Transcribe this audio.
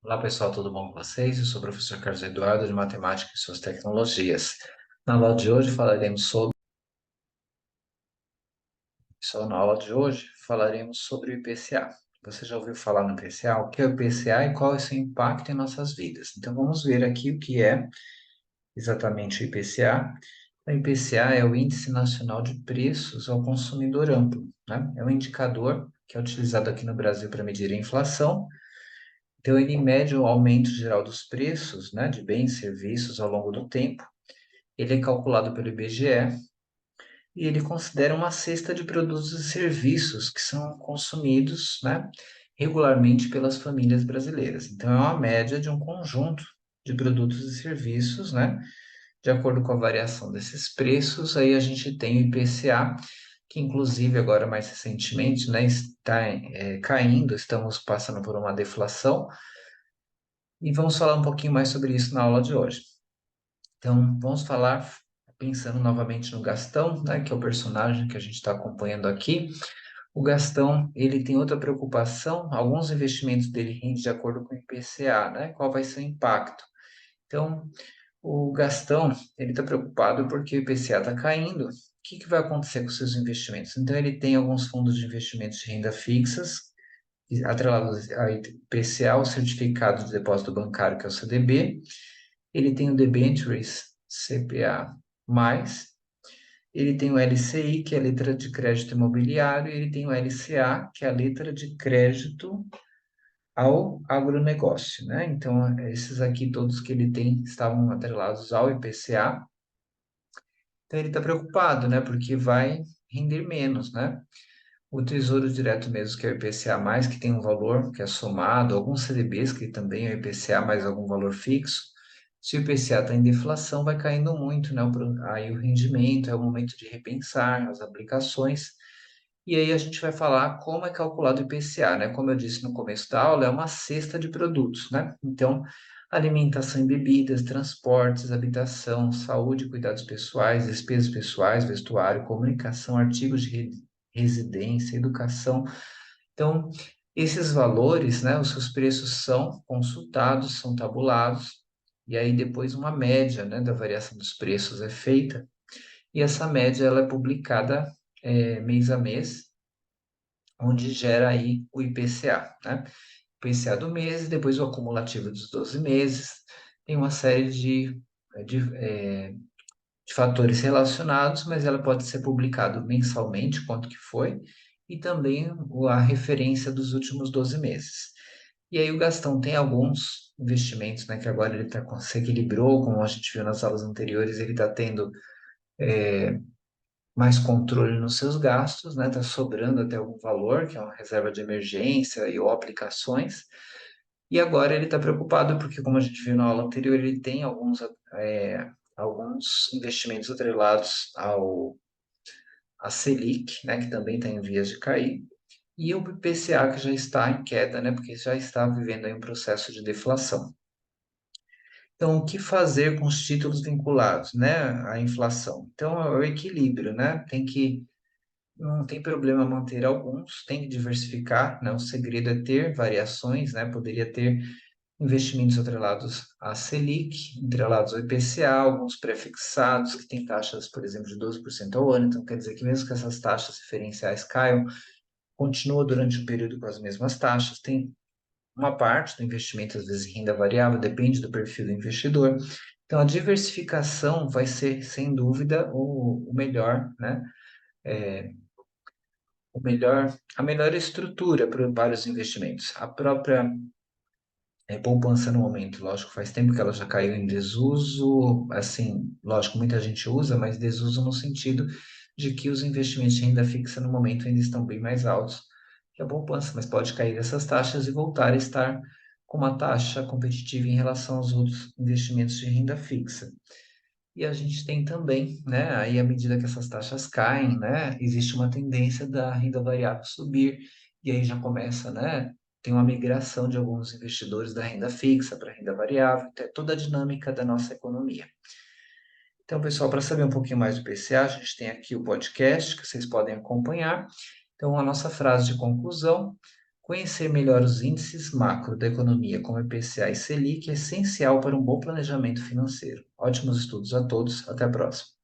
Olá pessoal, tudo bom com vocês? Eu sou o professor Carlos Eduardo de Matemática e Suas Tecnologias. Na aula de hoje falaremos sobre, Só na aula de hoje falaremos sobre o IPCA. Você já ouviu falar no IPCA? O que é o IPCA e qual é o seu impacto em nossas vidas? Então vamos ver aqui o que é exatamente o IPCA. O IPCA é o Índice Nacional de Preços ao Consumidor Amplo, né? É um indicador que é utilizado aqui no Brasil para medir a inflação. Então, ele mede o aumento geral dos preços, né, de bens e serviços ao longo do tempo. Ele é calculado pelo IBGE e ele considera uma cesta de produtos e serviços que são consumidos, né, regularmente pelas famílias brasileiras. Então, é uma média de um conjunto de produtos e serviços, né, de acordo com a variação desses preços. Aí a gente tem o IPCA, que inclusive agora mais recentemente, né, está caindo, estamos passando por uma deflação. E vamos falar um pouquinho mais sobre isso na aula de hoje. Então, vamos falar pensando novamente no Gastão, né, que é o personagem que a gente está acompanhando aqui. O Gastão, ele tem outra preocupação, alguns investimentos dele rendem de acordo com o IPCA, né? Qual vai ser o impacto? Então, o Gastão, ele está preocupado porque o IPCA está caindo. O que vai acontecer com os seus investimentos? Então, ele tem alguns fundos de investimentos de renda fixas, atrelados ao IPCA, o Certificado de Depósito Bancário, que é o CDB. Ele tem o debentures CPA+, ele tem o LCI, que é a letra de crédito imobiliário, e ele tem o LCA, que é a letra de crédito ao agronegócio, né? Então, esses aqui todos que ele tem estavam atrelados ao IPCA. Então, ele está preocupado, né? Porque vai render menos, né? O Tesouro Direto mesmo, que é o IPCA+, que tem um valor que é somado, alguns CDBs, que também é o IPCA mais algum valor fixo. Se o IPCA está em deflação, vai caindo muito, né? Aí o rendimento, é o momento de repensar as aplicações. E aí a gente vai falar como é calculado o IPCA, né? Como eu disse no começo da aula, é uma cesta de produtos, né? Então, alimentação e bebidas, transportes, habitação, saúde, cuidados pessoais, despesas pessoais, vestuário, comunicação, artigos de residência, educação. Então, esses valores, né, os seus preços são consultados, são tabulados, e aí depois uma média, né, da variação dos preços é feita, e essa média ela é publicada mês a mês, onde gera aí o IPCA, né? IPCA do mês, e depois o acumulativo dos 12 meses, tem uma série de fatores relacionados, mas ela pode ser publicado mensalmente, quanto que foi, e também a referência dos últimos 12 meses. E aí o Gastão tem alguns investimentos, né, que agora ele se equilibrou, como a gente viu nas aulas anteriores, ele está tendo mais controle nos seus gastos, né, está sobrando até algum valor, que é uma reserva de emergência ou aplicações, e agora ele está preocupado porque, como a gente viu na aula anterior, ele tem alguns investimentos atrelados à Selic, né, que também está em vias de cair, e o IPCA que já está em queda, né, porque já está vivendo aí um processo de deflação. Então, o que fazer com os títulos vinculados, né, à inflação? Então, é o equilíbrio, né? Não tem problema manter alguns, tem que diversificar, né? O segredo é ter variações, né? Poderia ter investimentos atrelados à Selic, atrelados ao IPCA, alguns prefixados que têm taxas, por exemplo, de 12% ao ano. Então, quer dizer que mesmo que essas taxas referenciais caiam, continua durante um período com as mesmas taxas. Tem uma parte do investimento, às vezes, em renda variável, depende do perfil do investidor. Então, a diversificação vai ser, sem dúvida, o melhor, né? A melhor estrutura para os investimentos. A própria poupança no momento, lógico, faz tempo que ela já caiu em desuso, assim, lógico, muita gente usa, mas desuso no sentido de que os investimentos de renda fixa no momento ainda estão bem mais altos que a poupança, mas pode cair essas taxas e voltar a estar com uma taxa competitiva em relação aos outros investimentos de renda fixa. E a gente tem também, né, aí à medida que essas taxas caem, né, existe uma tendência da renda variável subir, e aí já começa, né, tem uma migração de alguns investidores da renda fixa para a renda variável, então é toda a dinâmica da nossa economia. Então, pessoal, para saber um pouquinho mais do PCA, a gente tem aqui o podcast que vocês podem acompanhar. Então, a nossa frase de conclusão: Conhecer melhor os índices macro da economia, como IPCA e Selic, é essencial para um bom planejamento financeiro. Ótimos estudos a todos, até a próxima.